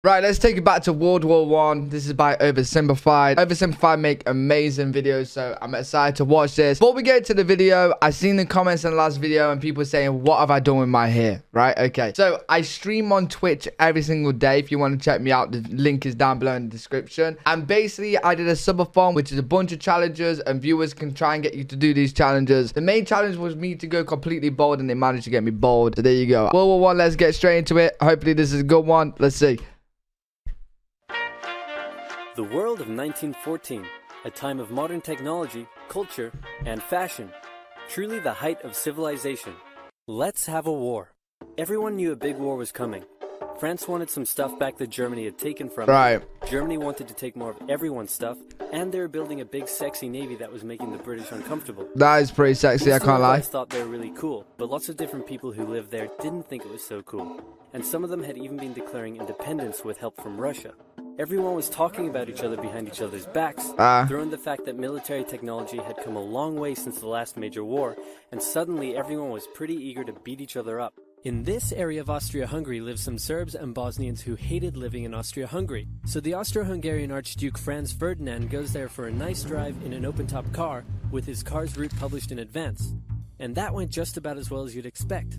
Right, let's take it back to World War One. This is by OverSimplified. OverSimplified make amazing videos, so I'm excited to watch this. Before we get to the video, I seen the comments in the last video and people saying, what have I done with my hair? Right, okay. So I stream on Twitch every single day. If you want to check me out, the link is down below in the description. And basically, I did a subathon, which is a bunch of challenges, and viewers can try and get you to do these challenges. The main challenge was me to go completely bald, and they managed to get me bald. So there you go. World War One, let's get straight into it. Hopefully this is a good one. Let's see. The world of 1914, a time of modern technology, culture, and fashion. Truly the height of civilization. Let's have a war. Everyone knew a big war was coming. France wanted some stuff back that Germany had taken from it. Germany wanted to take more of everyone's stuff, and they were building a big sexy navy that was making the British uncomfortable. That is pretty sexy, I can't lie. I thought they were really cool, but lots of different people who lived there didn't think it was so cool. And some of them had even been declaring independence with help from Russia. Everyone was talking about each other behind each other's backs, throwing the fact that military technology had come a long way since the last major war, and suddenly everyone was pretty eager to beat each other up. In this area of Austria-Hungary lived some Serbs and Bosnians who hated living in Austria-Hungary. So the Austro-Hungarian Archduke Franz Ferdinand goes there for a nice drive in an open-top car with his car's route published in advance. And that went just about as well as you'd expect.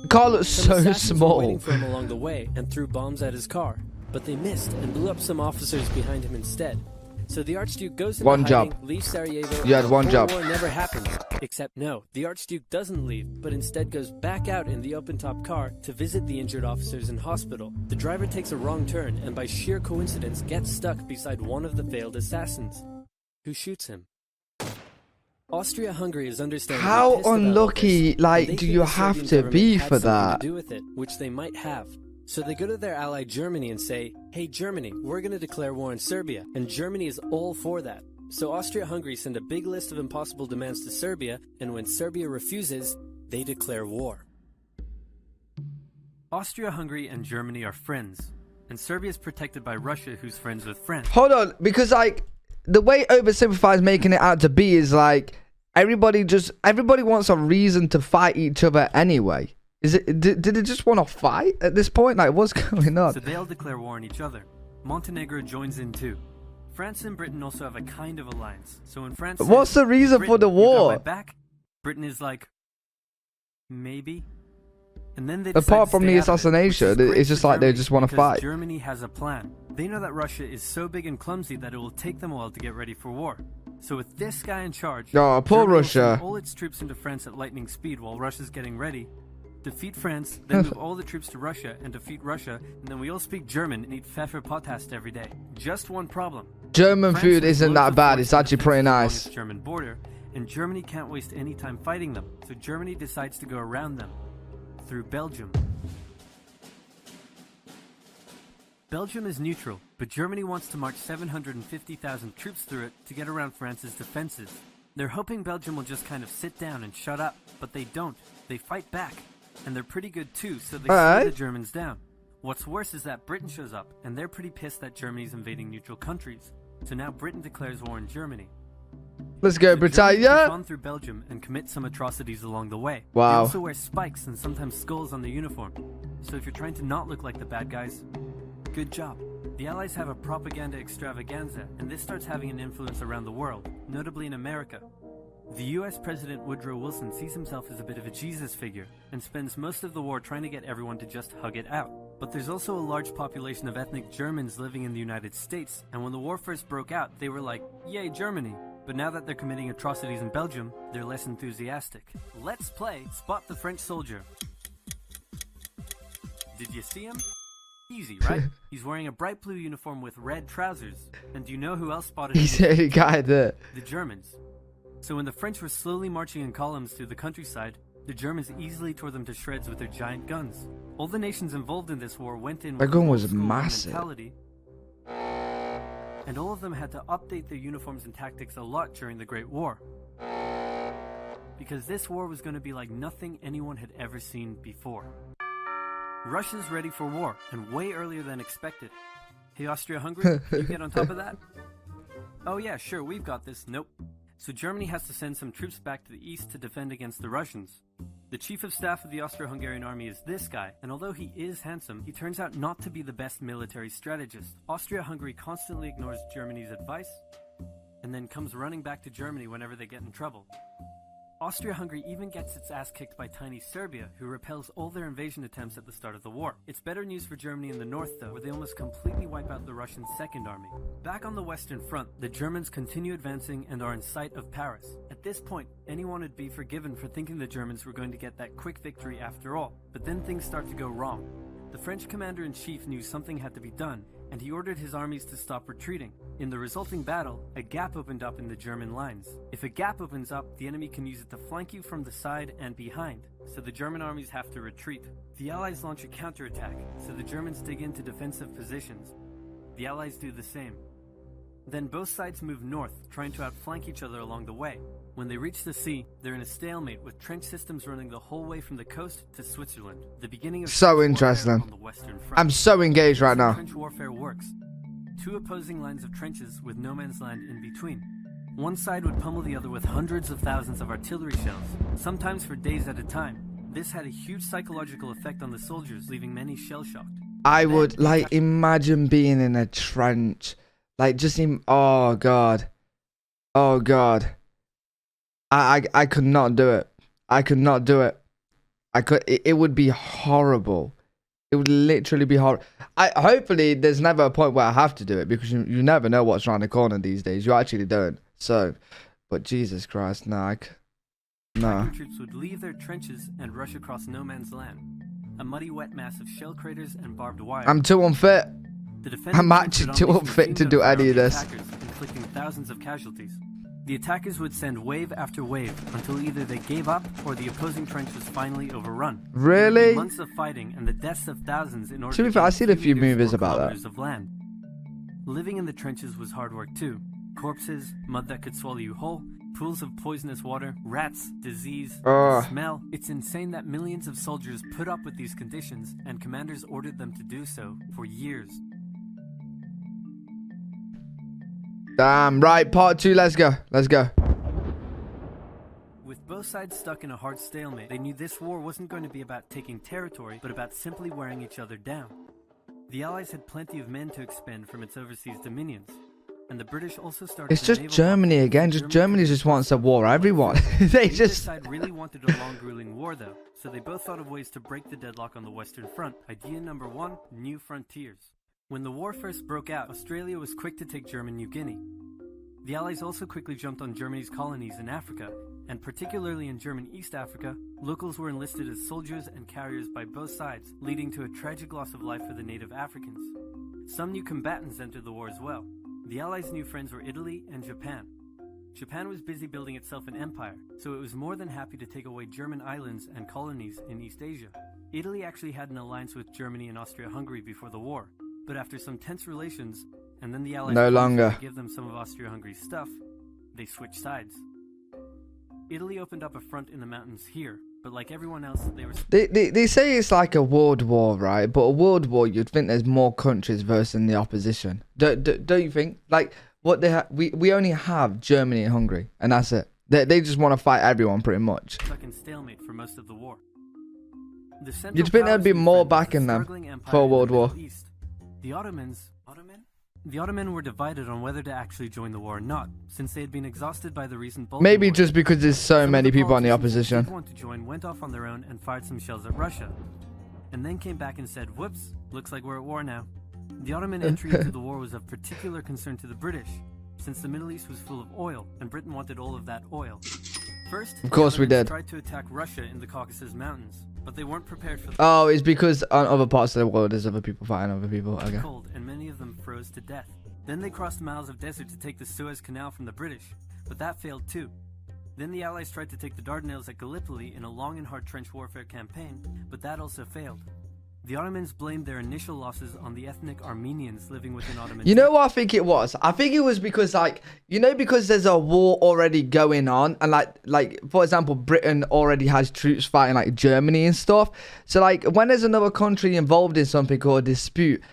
The car looks so small. Waiting for him along the way and threw bombs at his car. But they missed and blew up some officers behind him instead. So the Archduke goes into hiding, leaves Sarajevo, you had one job. War never happens. Except no, the Archduke doesn't leave, but instead goes back out in the open-top car to visit the injured officers in hospital. The driver takes a wrong turn and by sheer coincidence gets stuck beside one of the failed assassins, who shoots him. Austria-Hungary is understandably how pissed about unlucky, all this, like, do you have to be for that? To do with it, which they might have. So they go to their ally Germany and say, hey Germany, we're going to declare war on Serbia, and Germany is all for that. So Austria-Hungary send a big list of impossible demands to Serbia, and when Serbia refuses, they declare war. Austria-Hungary and Germany are friends, and Serbia is protected by Russia, who's friends with France. Hold on, because like the way OverSimplified is making it out to be is like everybody wants a reason to fight each other anyway. Is it? Did it just want to fight at this point? Like, what's going on? So they all declare war on each other. Montenegro joins in too. France and Britain also have a kind of alliance. So when France says, what's the reason for the war? You got my back? Britain is like, maybe. And then they apart from the assassination, it's just like they just want to fight. Germany has a plan. They know that Russia is so big and clumsy that it will take them a while to get ready for war. So with this guy in charge, oh, poor Germany Russia. will send all its troops into France at lightning speed while Russia's getting ready. Defeat France, then move all the troops to Russia and defeat Russia, and then we all speak German and eat Pfefferpottast every day. Just one problem. German food isn't that bad, it's actually pretty nice. German border, and Germany can't waste any time fighting them, so Germany decides to go around them, through Belgium. Belgium is neutral, but Germany wants to march 750,000 troops through it to get around France's defenses. They're hoping Belgium will just kind of sit down and shut up, but they don't. They fight back. And they're pretty good too, so they slow the Germans down. What's worse is that Britain shows up, and they're pretty pissed that Germany's invading neutral countries. So now Britain declares war on Germany. Let's go, Britannia! Run through Belgium and commit some atrocities along the way. Wow. They also wear spikes and sometimes skulls on their uniform. So if you're trying to not look like the bad guys, good job. The Allies have a propaganda extravaganza, and this starts having an influence around the world, notably in America. The US President Woodrow Wilson sees himself as a bit of a Jesus figure and spends most of the war trying to get everyone to just hug it out. But there's also a large population of ethnic Germans living in the United States, and when the war first broke out, they were like, yay Germany! But now that they're committing atrocities in Belgium, they're less enthusiastic. Let's play Spot the French Soldier. Did you see him? Easy, right? He's wearing a bright blue uniform with red trousers. And do you know who else spotted him? He's the only guy there. The Germans. So when the French were slowly marching in columns through the countryside, the Germans easily tore them to shreds with their giant guns. All the nations involved in this war went in with that gun was massive. Mentality, and all of them had to update their uniforms and tactics a lot during the Great War. Because this war was going to be like nothing anyone had ever seen before. Russia's ready for war, and way earlier than expected. Hey Austria-Hungary, can you get on top of that? Oh yeah, sure, we've got this. Nope. So Germany has to send some troops back to the east to defend against the Russians. The chief of staff of the Austro-Hungarian army is this guy, and although he is handsome, he turns out not to be the best military strategist. Austria-Hungary constantly ignores Germany's advice, and then comes running back to Germany whenever they get in trouble. Austria-Hungary even gets its ass kicked by tiny Serbia, who repels all their invasion attempts at the start of the war. It's better news for Germany in the north, though, where they almost completely wipe out the Russian Second Army. Back on the Western Front, the Germans continue advancing and are in sight of Paris. At this point, anyone would be forgiven for thinking the Germans were going to get that quick victory after all. But then things start to go wrong. The French commander-in-chief knew something had to be done, and he ordered his armies to stop retreating. In the resulting battle, a gap opened up in the German lines. If a gap opens up, the enemy can use it to flank you from the side and behind, so the German armies have to retreat. The Allies launch a counterattack, so the Germans dig into defensive positions. The Allies do the same. Then both sides move north, trying to outflank each other along the way. When they reach the sea, they're in a stalemate with trench systems running the whole way from the coast to Switzerland. The beginning of so interesting. On the Western Front. I'm so engaged right now. Trench warfare works. Two opposing lines of trenches with no man's land in between. One side would pummel the other with hundreds of thousands of artillery shells, sometimes for days at a time. This had a huge psychological effect on the soldiers, leaving many shell-shocked. I would like imagine being in a trench, like just oh god, oh god. I could not do it. I could not do it. It would be horrible. It would literally be horrible. Hopefully there's never a point where I have to do it, because you never know what's around the corner these days. You actually don't. So, but Jesus Christ, no. Troops would leave their trenches and rush across no man's land. A muddy, wet mass of shell craters and barbed wire. I'm too unfit. I'm actually too unfit to do any of this. Inflicting thousands of casualties. The attackers would send wave after wave until either they gave up or the opposing trench was finally overrun. Really? Months of fighting and the deaths of thousands in order to be fair, I've seen a few movies about that. Of land. Living in the trenches was hard work too. Corpses, mud that could swallow you whole, pools of poisonous water, rats, disease, smell. It's insane that millions of soldiers put up with these conditions, and commanders ordered them to do so for years. Damn, right, part 2, let's go. With both sides stuck in a hard stalemate, they knew this war wasn't going to be about taking territory, but about simply wearing each other down. The Allies had plenty of men to expend from its overseas dominions, and the British also started. It's just Germany again. Germany just wants a war. Everyone. They just. Side really wanted a long, grueling war, though, so they both thought of ways to break the deadlock on the Western Front. Idea number 1: new frontiers. When the war first broke out, Australia was quick to take German New Guinea. The Allies also quickly jumped on Germany's colonies in Africa, and particularly in German East Africa, locals were enlisted as soldiers and carriers by both sides, leading to a tragic loss of life for the native Africans. Some new combatants entered the war as well. The Allies' new friends were Italy and Japan. Japan was busy building itself an empire, so it was more than happy to take away German islands and colonies in East Asia. Italy actually had an alliance with Germany and Austria-Hungary before the war, but after some tense relations, and then the Allies no longer give them some of Austria-Hungary's stuff, they switched sides. Italy opened up a front in the mountains here, but like everyone else, they say it's like a world war, right? But a world war, you'd think there's more countries versus the opposition. Don't you think? Like what we only have Germany and Hungary, and that's it. They just want to fight everyone pretty much. Stuck in stalemate for most of the war. You'd think there'd be more backing them for a world war. The Ottoman were divided on whether to actually join the war or not, since they had been exhausted by the recent Balkan Maybe War. just because there's so many people on the opposition. Who want to join went off on their own and fired some shells at Russia, and then came back and said, "Whoops, looks like we're at war now." The Ottoman entry into the war was of particular concern to the British, since the Middle East was full of oil, and Britain wanted all of that oil. First, of course we did. Tried to attack Russia in the Caucasus Mountains, but they weren't prepared for. Oh, it's because on other parts of the world there's other people fighting other people. Okay. Cold, and many of them froze to death. Then they crossed miles of desert to take the Suez Canal from the British, but that failed too. Then the Allies tried to take the Dardanelles at Gallipoli in a long and hard trench warfare campaign, but that also failed. The Ottomans blamed their initial losses on the ethnic Armenians living within Ottoman. You know what I think it was? I think it was because, like, you know, because there's a war already going on, and like for example, Britain already has troops fighting like Germany and stuff. So like when there's another country involved in something or a dispute,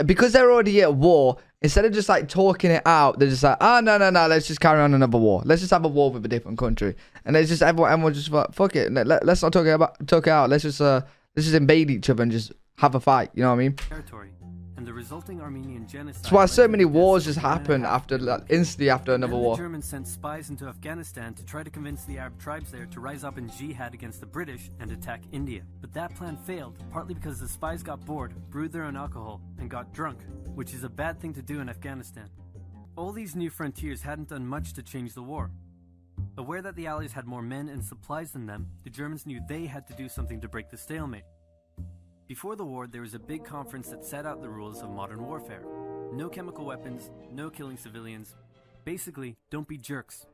because they're already at war, instead of just like talking it out, they're just like, oh, no, let's just carry on another war. Let's just have a war with a different country. And it's just everyone just like, fuck it. Let's not talk it out. Let's just invade each other and just have a fight. You know what I mean? Territory. And the resulting Armenian genocide. That's why so many wars just happen after, like, instantly after another war. The Germans sent spies into Afghanistan to try to convince the Arab tribes there to rise up in jihad against the British and attack India. But that plan failed, partly because the spies got bored, brewed their own alcohol, and got drunk, which is a bad thing to do in Afghanistan. All these new frontiers hadn't done much to change the war. Aware that the Allies had more men and supplies than them, the Germans knew they had to do something to break the stalemate. Before the war, there was a big conference that set out the rules of modern warfare. No chemical weapons, no killing civilians. Basically, don't be jerks.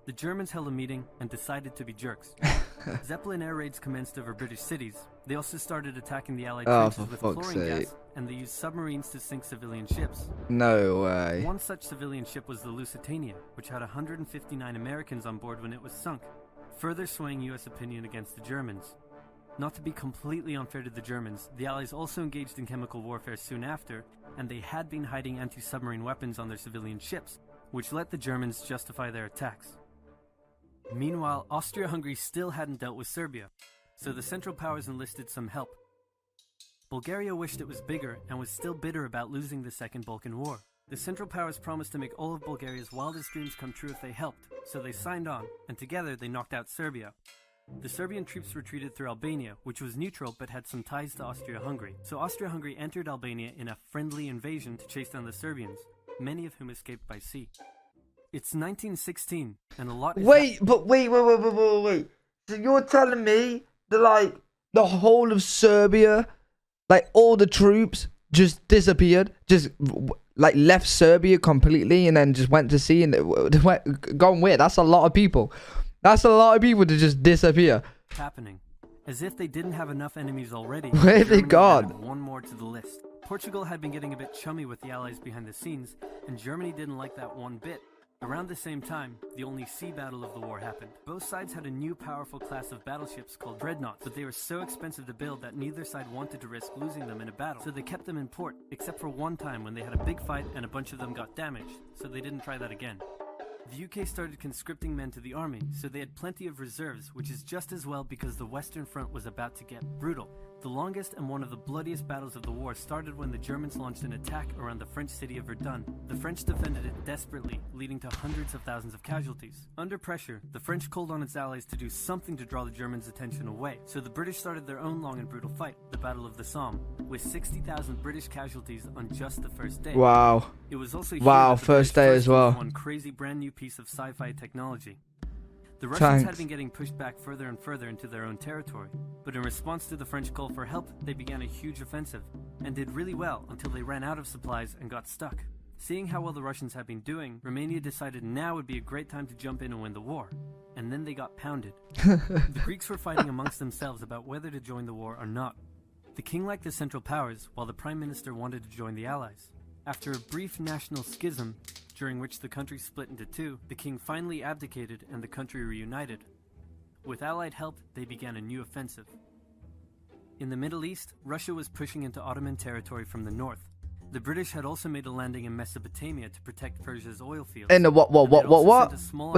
The Germans held a meeting and decided to be jerks. Zeppelin air raids commenced over British cities. They also started attacking the Allied trenches with chlorine gas, and they used submarines to sink civilian ships. No way. One such civilian ship was the Lusitania, which had 159 Americans on board when it was sunk, further swaying US opinion against the Germans. Not to be completely unfair to the Germans, the Allies also engaged in chemical warfare soon after, and they had been hiding anti-submarine weapons on their civilian ships, which let the Germans justify their attacks. Meanwhile, Austria-Hungary still hadn't dealt with Serbia, so the Central Powers enlisted some help. Bulgaria wished it was bigger and was still bitter about losing the Second Balkan War. The Central Powers promised to make all of Bulgaria's wildest dreams come true if they helped, so they signed on, and together they knocked out Serbia. The Serbian troops retreated through Albania, which was neutral but had some ties to Austria-Hungary. So Austria-Hungary entered Albania in a friendly invasion to chase down the Serbians, many of whom escaped by sea. It's 1916, and a lot is Wait. So you're telling me that, like, the whole of Serbia, like, all the troops just disappeared? Just, like, left Serbia completely and then just went to sea and gone where? That's a lot of people. That's a lot of people to just disappear. Happening. As if they didn't have enough enemies already. Where have they gone? One more to the list. Portugal had been getting a bit chummy with the Allies behind the scenes, and Germany didn't like that one bit. Around the same time, the only sea battle of the war happened. Both sides had a new powerful class of battleships called dreadnoughts, but they were so expensive to build that neither side wanted to risk losing them in a battle, so they kept them in port, except for one time when they had a big fight and a bunch of them got damaged, so they didn't try that again. The UK started conscripting men to the army, so they had plenty of reserves, which is just as well because the Western Front was about to get brutal. The longest and one of the bloodiest battles of the war started when the Germans launched an attack around the French city of Verdun. The French defended it desperately, leading to hundreds of thousands of casualties. Under pressure, the French called on its allies to do something to draw the Germans' attention away, so the British started their own long and brutal fight, the Battle of the Somme, with 60,000 British casualties on just the first day. Wow. It was also first day as well. One crazy brand new piece of sci-fi technology. The Russians had been getting pushed back further and further into their own territory, but in response to the French call for help, they began a huge offensive, and did really well until they ran out of supplies and got stuck. Seeing how well the Russians had been doing, Romania decided now would be a great time to jump in and win the war, and then they got pounded. The Greeks were fighting amongst themselves about whether to join the war or not. The king liked the Central Powers, while the Prime Minister wanted to join the Allies. After a brief national schism, during which the country split into two, the king finally abdicated and the country reunited. With Allied help, they began a new offensive. In the Middle East, Russia was pushing into Ottoman territory from the north. The British had also made a landing in Mesopotamia to protect Persia's oil fields. In the what? What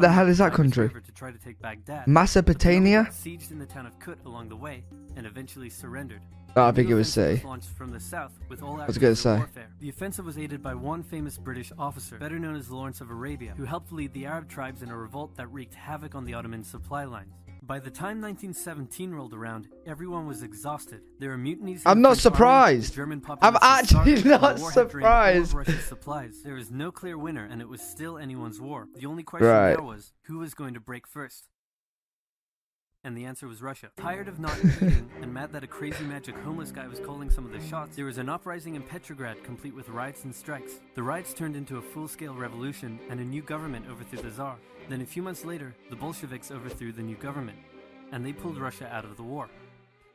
the hell is that country? To try to take Baghdad. Mesopotamia? Sieged in the town of Kut along the way and eventually surrendered. Oh, I think it was say. Launched from the south with all I was gonna say. warfare. The offensive was aided by one famous British officer, better known as Lawrence of Arabia, who helped lead the Arab tribes in a revolt that wreaked havoc on the Ottoman supply lines. By the time 1917 rolled around, everyone was exhausted. There were mutinies. I'm not surprised. I'm actually not surprised. Russia's supplies. There was no clear winner, and it was still anyone's war. The only question now was who was going to break first. And the answer was Russia. Tired of not eating and mad that a crazy magic homeless guy was calling some of the shots, there was an uprising in Petrograd complete with riots and strikes. The riots turned into a full-scale revolution and a new government overthrew the Tsar. Then a few months later, the Bolsheviks overthrew the new government, and they pulled Russia out of the war.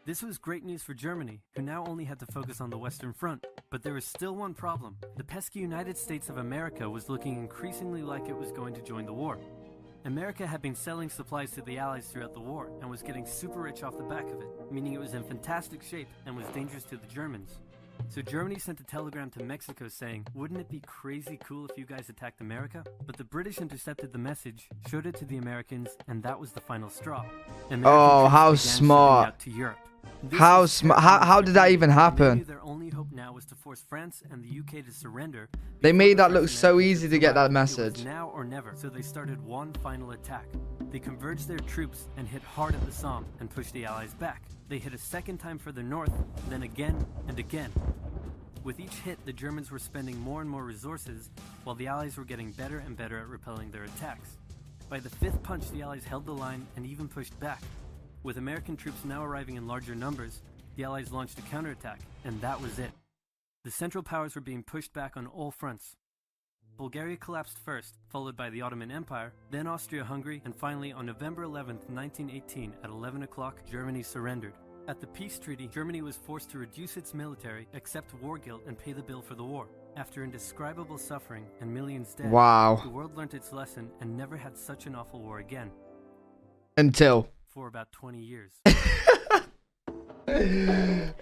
This was great news for Germany, who now only had to focus on the Western Front. But there was still one problem. The pesky United States of America was looking increasingly like it was going to join the war. America had been selling supplies to the Allies throughout the war and was getting super rich off the back of it, meaning it was in fantastic shape and was dangerous to the Germans. So Germany sent a telegram to Mexico saying, "Wouldn't it be crazy cool if you guys attacked America?" But the British intercepted the message, showed it to the Americans, and that was the final straw. Oh, how smart. Out to Europe. How did that even happen? Their only hope now was to force France and the UK to surrender. They made that look so easy to get that message. It was now or never. So they started one final attack. They converged their troops and hit hard at the Somme and pushed the Allies back. They hit a second time further north, then again and again. With each hit, the Germans were spending more and more resources, while the Allies were getting better and better at repelling their attacks. By the fifth punch, the Allies held the line and even pushed back. With American troops now arriving in larger numbers, the Allies launched a counterattack, and that was it. The Central Powers were being pushed back on all fronts. Bulgaria collapsed first, followed by the Ottoman Empire, then Austria-Hungary, and finally on November 11, 1918, at 11 o'clock, Germany surrendered. At the peace treaty, Germany was forced to reduce its military, accept war guilt, and pay the bill for the war. After indescribable suffering and millions dead, wow, the world learnt its lesson and never had such an awful war again. Until for about 20 years.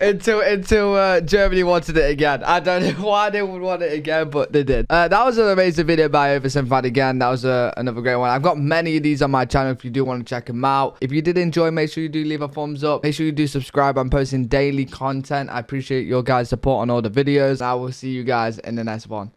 until Germany wanted it again. I don't know why they would want it again, but they did. That was an amazing video by OverSimplified again. That was another great one. I've got many of these on my channel if you do want to check them out. If you did enjoy, make sure you do leave a thumbs up. Make sure you do subscribe. I'm posting daily content. I appreciate your guys' support on all the videos. I will see you guys in the next one.